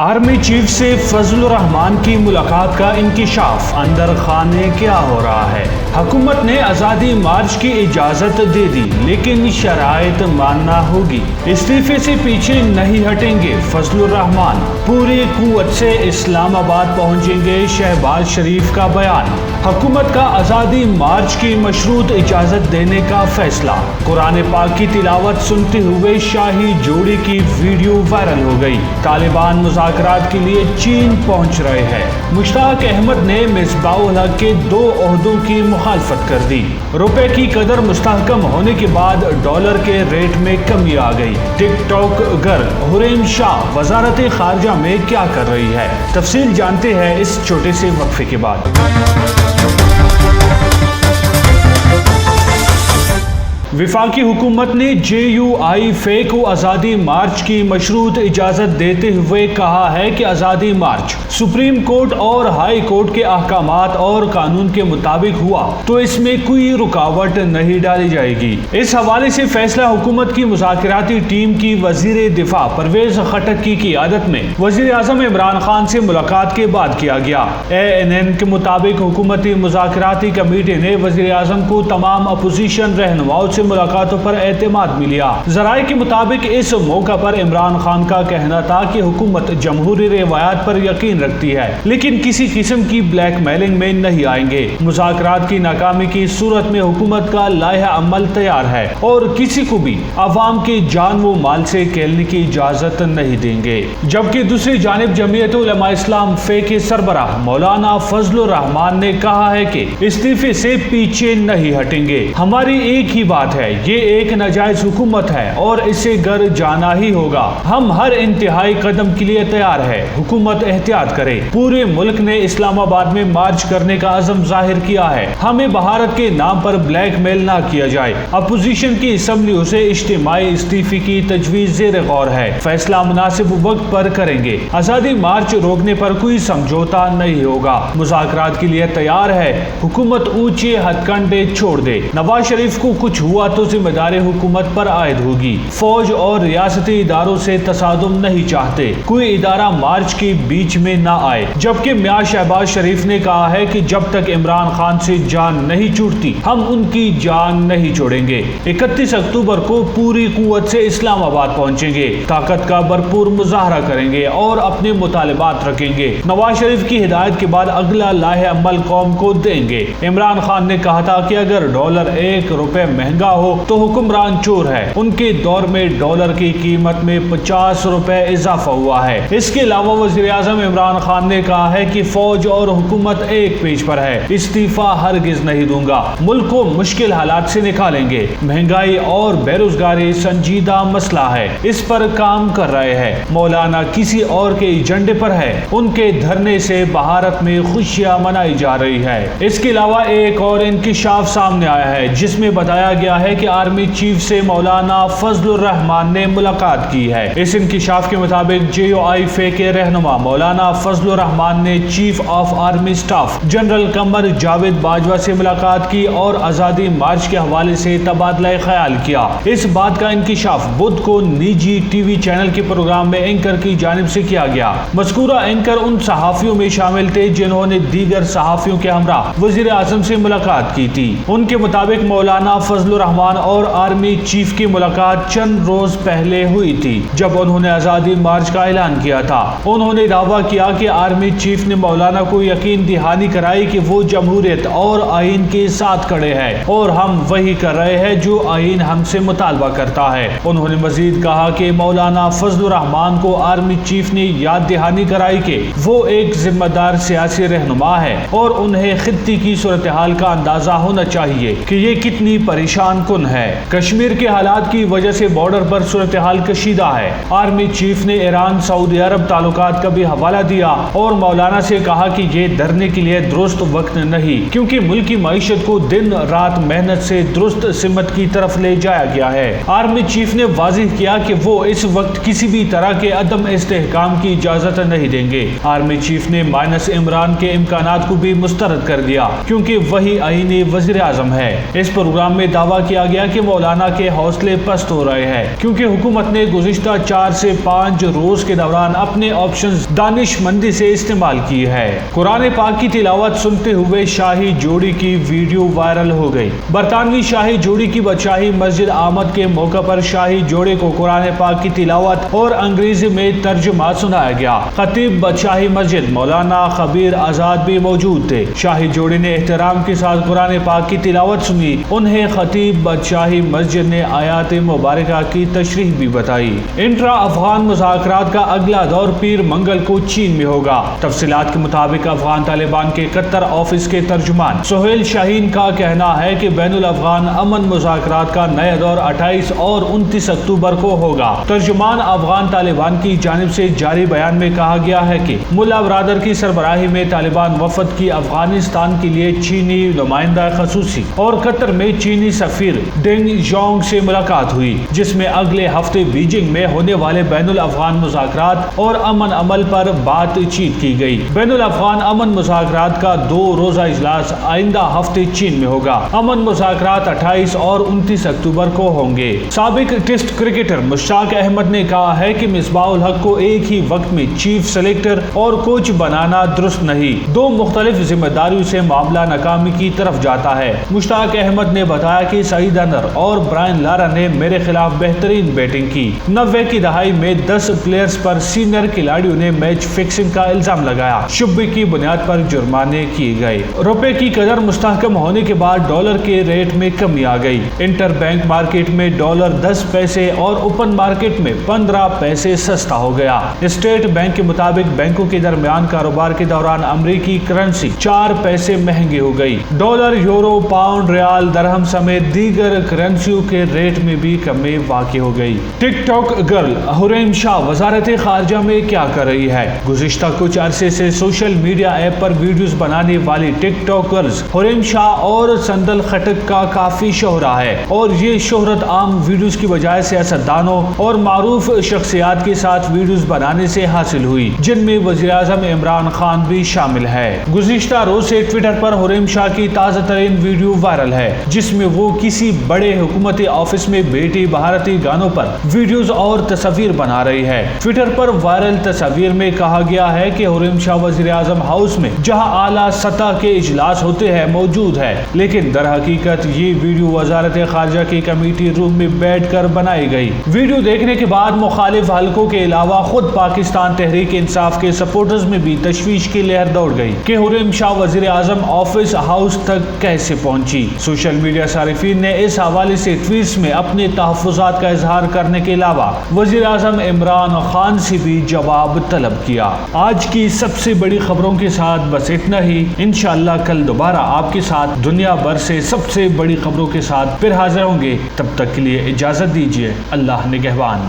Army chief سے فضل الرحمان کی ملاقات کا انکشاف، اندر خانے کیا ہو رہا ہے؟ حکومت نے آزادی مارچ کی اجازت دے دی لیکن شرائط ماننا ہوگی، استعفے سے پیچھے نہیں ہٹیں گے فضل الرحمان، پوری قوت سے اسلام آباد پہنچیں گے شہباز شریف کا بیان۔ حکومت کا آزادی مارچ کی مشروط اجازت دینے کا فیصلہ، قرآن پاک کی تلاوت سنتے ہوئے شاہی جوڑی کی ویڈیو وائرل ہو گئی۔ طالبان مذاکرات کے لیے چین پہنچ رہے ہیں۔ مشتاق احمد نے مصباح الحق کے 2 عہدوں کی مخالفت کر دی۔ روپے کی قدر مستحکم ہونے کے بعد ڈالر کے ریٹ میں کمی آ گئی۔ ٹک ٹاک گر حریم شاہ وزارت خارجہ میں کیا کر رہی ہے؟ تفصیل جانتے ہیں اس چھوٹے سے وقفے کے بعد۔ وفاقی حکومت نے JUI کو آزادی مارچ کی مشروط اجازت دیتے ہوئے کہا ہے کہ آزادی مارچ سپریم کورٹ اور ہائی کورٹ کے احکامات اور قانون کے مطابق ہوا تو اس میں کوئی رکاوٹ نہیں ڈالی جائے گی۔ اس حوالے سے فیصلہ حکومت کی مذاکراتی ٹیم کی وزیر دفاع پرویز خٹک کی قیادت میں وزیر اعظم عمران خان سے ملاقات کے بعد کیا گیا۔ ANN کے مطابق حکومتی مذاکراتی کمیٹی نے وزیر اعظم کو تمام اپوزیشن رہنماؤں سے ملاقاتوں پر اعتماد ملیا۔ ذرائع کے مطابق اس موقع پر عمران خان کا کہنا تھا کہ حکومت جمہوری روایات پر یقین رکھتی ہے لیکن کسی قسم کی بلیک میلنگ میں نہیں آئیں گے۔ مذاکرات کی ناکامی کی صورت میں حکومت کا لائحہ عمل تیار ہے اور کسی کو بھی عوام کی جان و مال سے کھیلنے کی اجازت نہیں دیں گے۔ جبکہ دوسری جانب جمعیت علماء اسلام کے سربراہ مولانا فضل الرحمان نے کہا ہے کہ استعفے سے پیچھے نہیں ہٹیں گے۔ ہماری ایک ہی بات ہے، یہ ایک ناجائز حکومت ہے اور اسے گھر جانا ہی ہوگا۔ ہم ہر انتہائی قدم کے لیے تیار ہے۔ حکومت احتیاط کرے۔ پورے ملک نے اسلام آباد میں مارچ کرنے کا عزم ظاہر کیا ہے۔ ہمیں بھارت کے نام پر بلیک میل نہ کیا جائے۔ اپوزیشن کی اسمبلیوں سے اجتماعی استعفے کی تجویز زیر غور ہے۔ فیصلہ مناسب وقت پر کریں گے۔ آزادی مارچ روکنے پر کوئی سمجھوتا نہیں ہوگا۔ مذاکرات کے لیے تیار ہے۔ حکومت اونچے ہتھ کنڈے چھوڑ دے۔ نواز شریف کو کچھ ہوا تو ذمہ داری حکومت پر عائد ہوگی۔ فوج اور ریاستی اداروں سے تصادم نہیں چاہتے۔ کوئی ادارہ مارچ کے بیچ میں نہ آئے۔ جبکہ میاں شہباز شریف نے کہا ہے کہ جب تک عمران خان سے جان نہیں چھوٹتی ہم ان کی جان نہیں چھوڑیں گے۔ 31 اکتوبر کو پوری قوت سے اسلام آباد پہنچیں گے، طاقت کا بھرپور مظاہرہ کریں گے اور اپنے مطالبات رکھیں گے۔ نواز شریف کی ہدایت کے بعد اگلا لائحہ عمل قوم کو دیں گے۔ عمران خان نے کہا تھا کہ اگر ڈالر 1 روپے مہنگا ہو تو حکمران چور ہے۔ ان کے دور میں ڈالر کی قیمت میں 50 روپے اضافہ ہوا ہے۔ اس کے علاوہ وزیر اعظم عمران خان نے کہا ہے کہ فوج اور حکومت ایک پیج پر ہے، استعفا ہرگز نہیں دوں گا، ملک کو مشکل حالات سے نکالیں گے۔ مہنگائی اور بے روزگاری سنجیدہ مسئلہ ہے، اس پر کام کر رہے ہیں۔ مولانا کسی اور کے ایجنڈے پر ہے، ان کے دھرنے سے بھارت میں خوشیاں منائی جا رہی ہے۔ اس کے علاوہ ایک اور انکشاف سامنے آیا ہے جس میں بتایا گیا ہے کہ آرمی چیف سے مولانا فضل الرحمان نے ملاقات کی ہے۔ اس انکشاف کے مطابق JUI کے رہنما مولانا فضل الرحمان نے chief of army staff general Qamar Javed Bajwa سے ملاقات کی اور آزادی مارچ کے حوالے سے تبادلہ خیال کیا۔ اس بات کا انکشاف بدھ کو نجی TV چینل کے پروگرام میں اینکر کی جانب سے کیا گیا۔ مذکورہ اینکر ان صحافیوں میں شامل تھے جنہوں نے دیگر صحافیوں کے ہمراہ وزیر اعظم سے ملاقات کی تھی۔ ان کے مطابق مولانا فضل الرحمان اور آرمی چیف کی ملاقات چند روز پہلے ہوئی تھی جب انہوں نے آزادی مارچ کا اعلان کیا تھا۔ انہوں نے دعویٰ کیا کہ آرمی چیف نے مولانا کو یقین دہانی کرائی کہ وہ جمہوریت اور آئین کے ساتھ کھڑے ہیں اور ہم وہی کر رہے ہیں جو آئین ہم سے مطالبہ کرتا ہے۔ انہوں نے مزید کہا کہ مولانا فضل الرحمان کو آرمی چیف نے یاد دہانی کرائی کہ وہ ایک ذمہ دار سیاسی رہنما ہے اور انہیں خطے کی صورتحال کا اندازہ ہونا چاہیے کہ یہ کتنی پریشان کن ہے۔ کشمیر کے حالات کی وجہ سے بارڈر پر صورتحال کشیدہ ہے۔ آرمی چیف نے ایران سعودی عرب تعلقات کا بھی حوالہ دیا اور مولانا سے کہا کہ یہ دھرنے کے لیے درست وقت نہیں کیونکہ ملکی معیشت کو دن رات محنت سے درست سمت کی طرف لے جایا گیا ہے۔ آرمی چیف نے واضح کیا کہ وہ اس وقت کسی بھی طرح کے عدم استحکام کی اجازت نہیں دیں گے۔ آرمی چیف نے مائنس عمران کے امکانات کو بھی مسترد کر دیا کیونکہ وہی آئینی وزیر اعظم ہے۔ اس پروگرام میں دعویٰ کیا گیا کہ مولانا کے حوصلے پست ہو رہے ہیں کیونکہ حکومت نے گزشتہ 4 سے 5 روز کے دوران اپنے آپشنز دانش مندی سے استعمال کی ہے۔ قرآن پاک کی تلاوت سنتے ہوئے شاہی جوڑی کی ویڈیو وائرل ہو گئی۔ برطانوی شاہی جوڑی کی بادشاہی مسجد آمد کے موقع پر شاہی جوڑے کو قرآن پاک کی تلاوت اور انگریزی میں ترجمہ سنایا گیا۔ خطیب بادشاہی مسجد مولانا خبیر آزاد بھی موجود تھے۔ شاہی جوڑے نے احترام کے ساتھ قرآن پاک کی تلاوت سنی۔ انہیں خطیب بادشاہی مسجد نے آیات مبارکہ کی تشریح بھی بتائی۔ انٹرا افغان مذاکرات کا اگلا دور پیر منگل کو چین میں ہوگا۔ تفصیلات کے مطابق افغان طالبان کے قطر آفس کے ترجمان سہیل شاہین کا کہنا ہے کہ بین الافغان امن مذاکرات کا نیا دور 28 اور 29 اکتوبر کو ہوگا۔ ترجمان افغان طالبان کی جانب سے جاری بیان میں کہا گیا ہے کہ ملا برادر کی سربراہی میں طالبان وفد کی افغانستان کے لیے چینی نمائندہ خصوصی اور قطر میں چینی سفیر ڈینگ جونگ سے ملاقات ہوئی، جس میں اگلے ہفتے بیجنگ میں ہونے والے بین الافغان مذاکرات اور امن عمل پر بات چیت کی گئی۔ بین الافغان امن مذاکرات کا 2 روزہ اجلاس آئندہ ہفتے چین میں ہوگا۔ امن مذاکرات 28 اور 29 اکتوبر کو ہوں گے۔ سابق ٹیسٹ کرکٹر مشتاق احمد نے کہا ہے کہ مصباح الحق کو ایک ہی وقت میں چیف سلیکٹر اور کوچ بنانا درست نہیں، 2 مختلف ذمہ داریوں سے معاملہ ناکامی کی طرف جاتا ہے۔ مشتاق احمد نے بتایا کہ سعید انور اور برائن لارا نے میرے خلاف بہترین بیٹنگ کی۔ 90 کی دہائی میں 10 پلیئرز پر سینئر کھلاڑیوں نے میچ فکسنگ کا الزام لگایا، شبے کی بنیاد پر جرمانے کیے گئے۔ روپے کی قدر مستحکم ہونے کے بعد ڈالر کے ریٹ میں کمی آ گئی۔ انٹر بینک مارکیٹ میں ڈالر 10 پیسے اور اوپن مارکیٹ میں 15 پیسے سستا ہو گیا۔ اسٹیٹ بینک کے مطابق بینکوں کے درمیان کاروبار کے دوران امریکی کرنسی 4 پیسے مہنگی ہو گئی۔ ڈالر، یورو، پاؤنڈ، ریال، درہم سمیت دیگر کرنسیوں کے ریٹ میں بھی کمی واقع ہو گئی۔ ٹک ٹاک گرل حریم شاہ وزارت خارجہ میں کیا کر رہی ہے؟ گزشتہ کچھ عرصے سے سوشل میڈیا ایپ پر ویڈیوز بنانے والی ٹک ٹاک گرلز حریم شاہ اور سندل خٹک کا کافی شہرہ ہے، اور یہ شہرت عام ویڈیوز کی بجائے سیاستدانوں اور معروف شخصیات کے ساتھ ویڈیوز بنانے سے حاصل ہوئی، جن میں وزیراعظم عمران خان بھی شامل ہے۔ گزشتہ روز سے ٹویٹر پر حریم شاہ کی تازہ ترین ویڈیو وائرل ہے، جس میں وہ کسی بڑے حکومتی آفس میں بیٹی بھارتی گانوں پر ویڈیوز اور تصاویر بنا رہی ہے۔ ٹویٹر پر وائرل تصاویر میں کہا گیا ہے کہ حریم شاہ وزیر اعظم ہاؤس میں جہاں اعلیٰ سطح کے اجلاس ہوتے ہیں موجود ہے، لیکن در حقیقت یہ ویڈیو وزارت خارجہ کے کمیٹی روم میں بیٹھ کر بنائی گئی۔ ویڈیو دیکھنے کے بعد مخالف حلقوں کے علاوہ خود پاکستان تحریک انصاف کے سپورٹرز میں بھی تشویش کی لہر دوڑ گئی کہ حریم شاہ وزیر اعظم آفس ہاؤس تک کیسے پہنچی۔ سوشل میڈیا صارفین نے اس حوالے سے ٹویٹس میں اپنے تحفظات کا اظہار کرنے کے علاوہ وزیر اعظم عمران خان سے بھی جواب طلب کیا۔ آج کی سب سے بڑی خبروں کے ساتھ بس اتنا ہی۔ انشاءاللہ کل دوبارہ آپ کے ساتھ دنیا بھر سے سب سے بڑی خبروں کے ساتھ پھر حاضر ہوں گے۔ تب تک کے لیے اجازت دیجیے۔ اللہ نگہبان۔